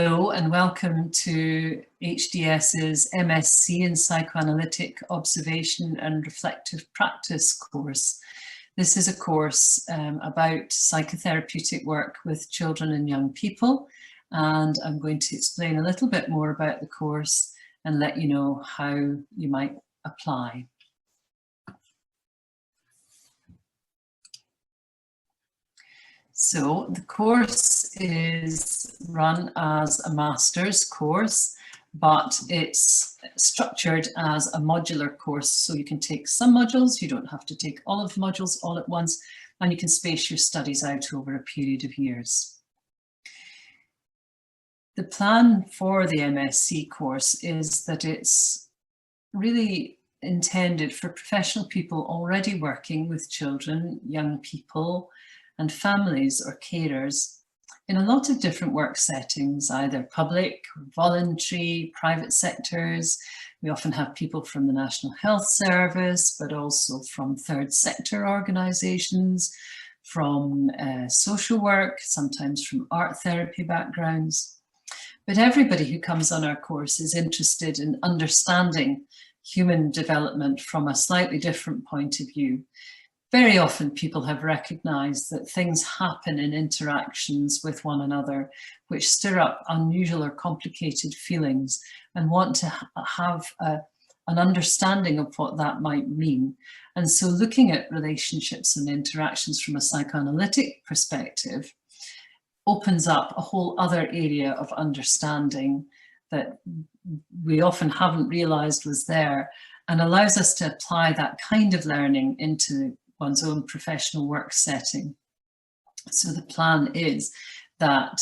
Hello and welcome to HDS's MSc in Psychoanalytic Observation and Reflective Practice course. This is a course about psychotherapeutic work with children and young people, and I'm going to explain a little bit more about the course and let you know how you might apply. So the course is run as a master's course, but it's structured as a modular course. So you can take some modules, you don't have to take all of the modules all at once, and you can space your studies out over a period of years. The plan for the MSc course is that it's really intended for professional people already working with children, young people, and families or carers in a lot of different work settings, either public, voluntary, private sectors. We often have people from the National Health Service, but also from third sector organisations, from social work, sometimes from art therapy backgrounds. But everybody who comes on our course is interested in understanding human development from a slightly different point of view. Very often people have recognised that things happen in interactions with one another which stir up unusual or complicated feelings and want to have an understanding of what that might mean. And so looking at relationships and interactions from a psychoanalytic perspective opens up a whole other area of understanding that we often haven't realised was there, and allows us to apply that kind of learning into one's own professional work setting. So the plan is that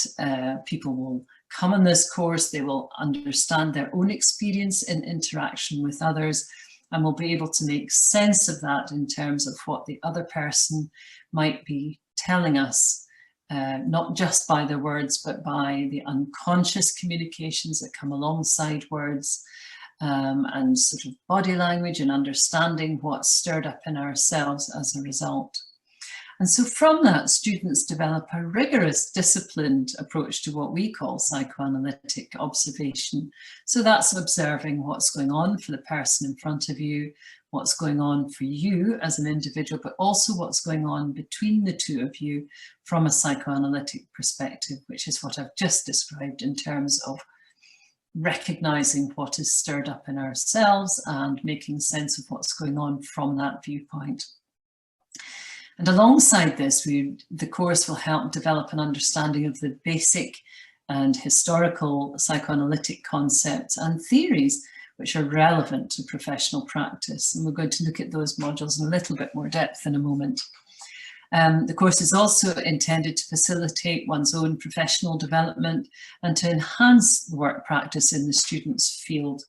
people will come on this course, they will understand their own experience in interaction with others, and will be able to make sense of that in terms of what the other person might be telling us, not just by their words, but by the unconscious communications that come alongside words, and sort of body language and understanding what's stirred up in ourselves as a result. And so from that, students develop a rigorous, disciplined approach to what we call psychoanalytic observation. So that's observing what's going on for the person in front of you, what's going on for you as an individual, but also what's going on between the two of you from a psychoanalytic perspective, which is what I've just described in terms of recognising what is stirred up in ourselves and making sense of what's going on from that viewpoint. And alongside this, the course will help develop an understanding of the basic and historical psychoanalytic concepts and theories which are relevant to professional practice. And we're going to look at those modules in a little bit more depth in a moment. The course is also intended to facilitate one's own professional development and to enhance the work practice in the student's field,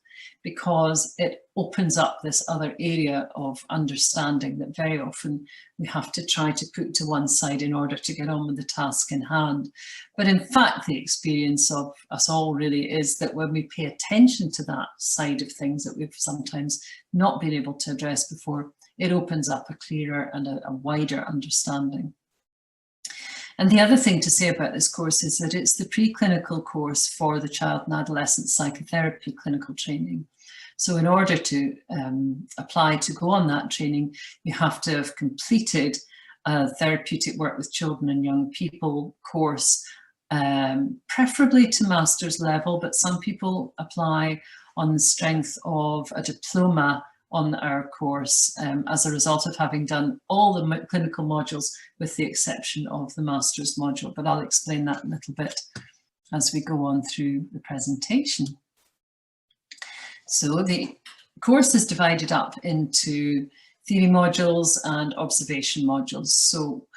because it opens up this other area of understanding that very often we have to try to put to one side in order to get on with the task in hand. But in fact, the experience of us all really is that when we pay attention to that side of things that we've sometimes not been able to address before, it opens up a clearer and a wider understanding. And the other thing to say about this course is that it's the preclinical course for the child and adolescent psychotherapy clinical training. So in order to apply to go on that training, you have to have completed a therapeutic work with children and young people course, preferably to master's level, but some people apply on the strength of a diploma on our course as a result of having done all the clinical modules with the exception of the master's module. But I'll explain that a little bit as we go on through the presentation. So the course is divided up into theory modules and observation modules. So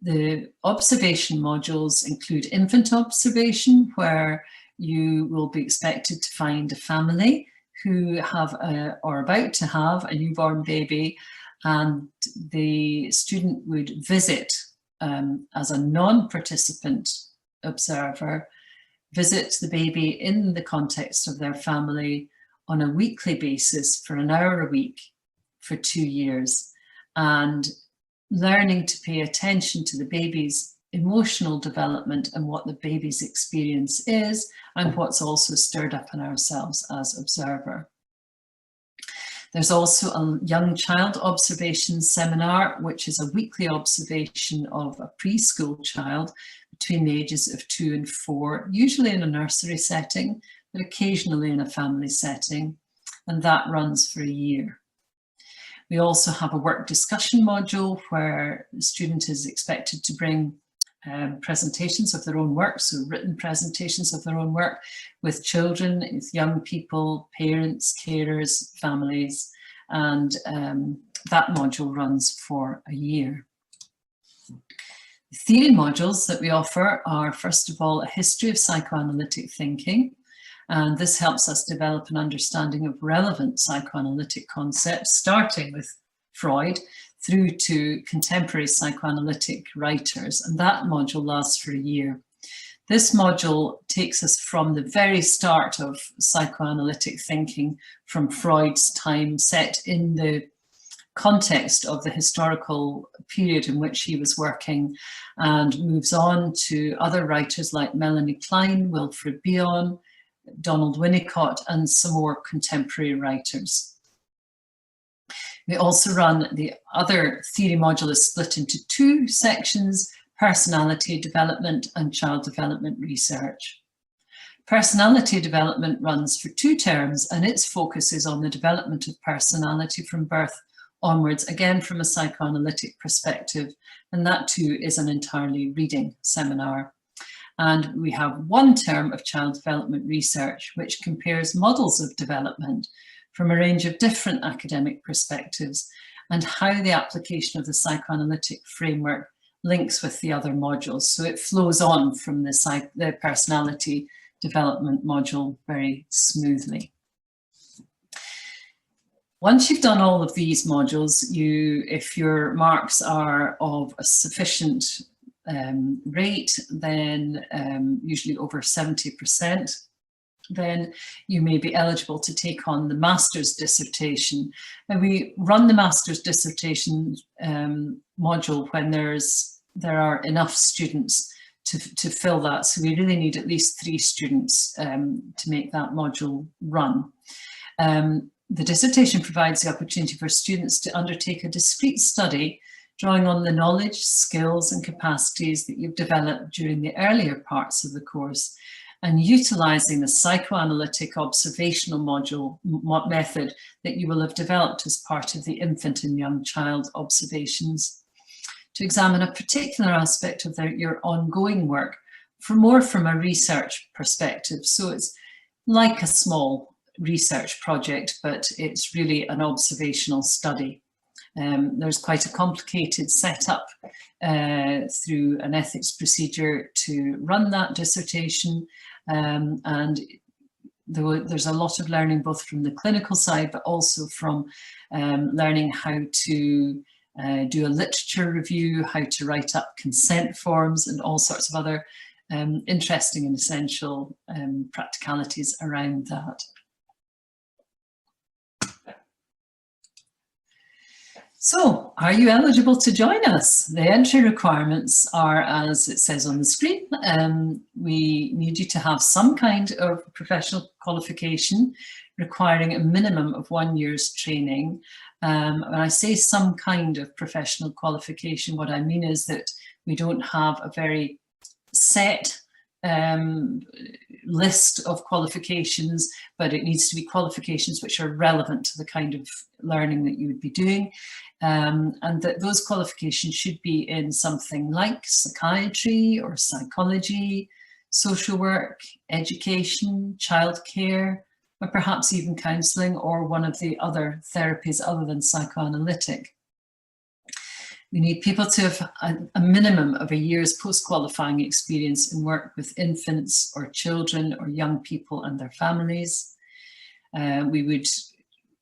the observation modules include infant observation, where you will be expected to find a family who have or about to have a newborn baby, and the student would visit as a non-participant observer, visit the baby in the context of their family on a weekly basis for an hour a week for 2 years, and learning to pay attention to the baby's emotional development and what the baby's experience is, and what's also stirred up in ourselves as observer. There's also a young child observation seminar, which is a weekly observation of a preschool child between the ages of 2 and 4, usually in a nursery setting, but occasionally in a family setting, and that runs for a year. We also have a work discussion module where the student is expected to bring presentations of their own work, so written presentations of their own work with children, with young people, parents, carers, families, and that module runs for a year. The theory modules that we offer are, first of all, a history of psychoanalytic thinking, and this helps us develop an understanding of relevant psychoanalytic concepts, starting with Freud through to contemporary psychoanalytic writers, and that module lasts for a year. This module takes us from the very start of psychoanalytic thinking, from Freud's time, set in the context of the historical period in which he was working, and moves on to other writers like Melanie Klein, Wilfred Bion, Donald Winnicott, and some more contemporary writers. We also run the other theory module is split into 2 sections: personality development and child development research. Personality development runs for 2 terms, and its focus is on the development of personality from birth onwards, again from a psychoanalytic perspective, and that too is an entirely reading seminar. And we have 1 term of child development research, which compares models of development from a range of different academic perspectives and how the application of the psychoanalytic framework links with the other modules. So it flows on from the personality development module very smoothly. Once you've done all of these modules, if your marks are of a sufficient rate, then usually over 70%, then you may be eligible to take on the master's dissertation. And we run the master's dissertation module when there are enough students to fill that. So we really need at least 3 students to make that module run. The dissertation provides the opportunity for students to undertake a discrete study drawing on the knowledge, skills and capacities that you've developed during the earlier parts of the course, and utilising the psychoanalytic observational module method that you will have developed as part of the infant and young child observations, to examine a particular aspect of your ongoing work more from a research perspective. So it's like a small research project, but it's really an observational study. There's quite a complicated setup through an ethics procedure to run that dissertation, and there's a lot of learning both from the clinical side, but also from learning how to do a literature review, how to write up consent forms, and all sorts of other interesting and essential practicalities around that. So, are you eligible to join us? The entry requirements are, as it says on the screen, we need you to have some kind of professional qualification requiring a minimum of 1 year's training. When I say some kind of professional qualification, what I mean is that we don't have a very set list of qualifications, but it needs to be qualifications which are relevant to the kind of learning that you would be doing. And that those qualifications should be in something like psychiatry or psychology, social work, education, childcare, or perhaps even counselling or one of the other therapies other than psychoanalytic. We need people to have a minimum of a year's post-qualifying experience in work with infants or children or young people and their families. We would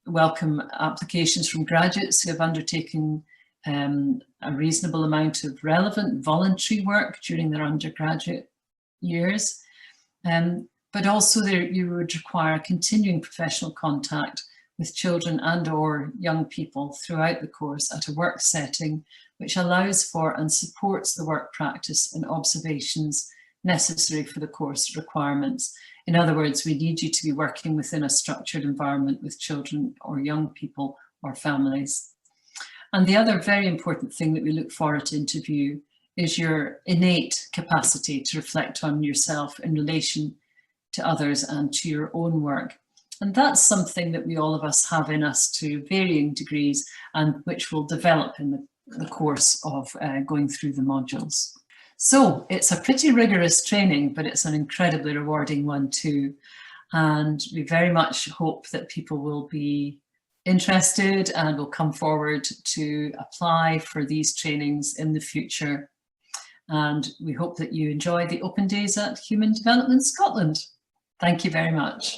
welcome applications from graduates who have undertaken a reasonable amount of relevant voluntary work during their undergraduate years. But also you would require continuing professional contact with children and or young people throughout the course at a work setting which allows for and supports the work practice and observations necessary for the course requirements. In other words, we need you to be working within a structured environment with children or young people or families. And the other very important thing that we look for at interview is your innate capacity to reflect on yourself in relation to others and to your own work. And that's something that we all of us have in us to varying degrees, and which will develop in the course of going through the modules. So it's a pretty rigorous training, but it's an incredibly rewarding one too. And we very much hope that people will be interested and will come forward to apply for these trainings in the future. And we hope that you enjoy the open days at Human Development Scotland. Thank you very much.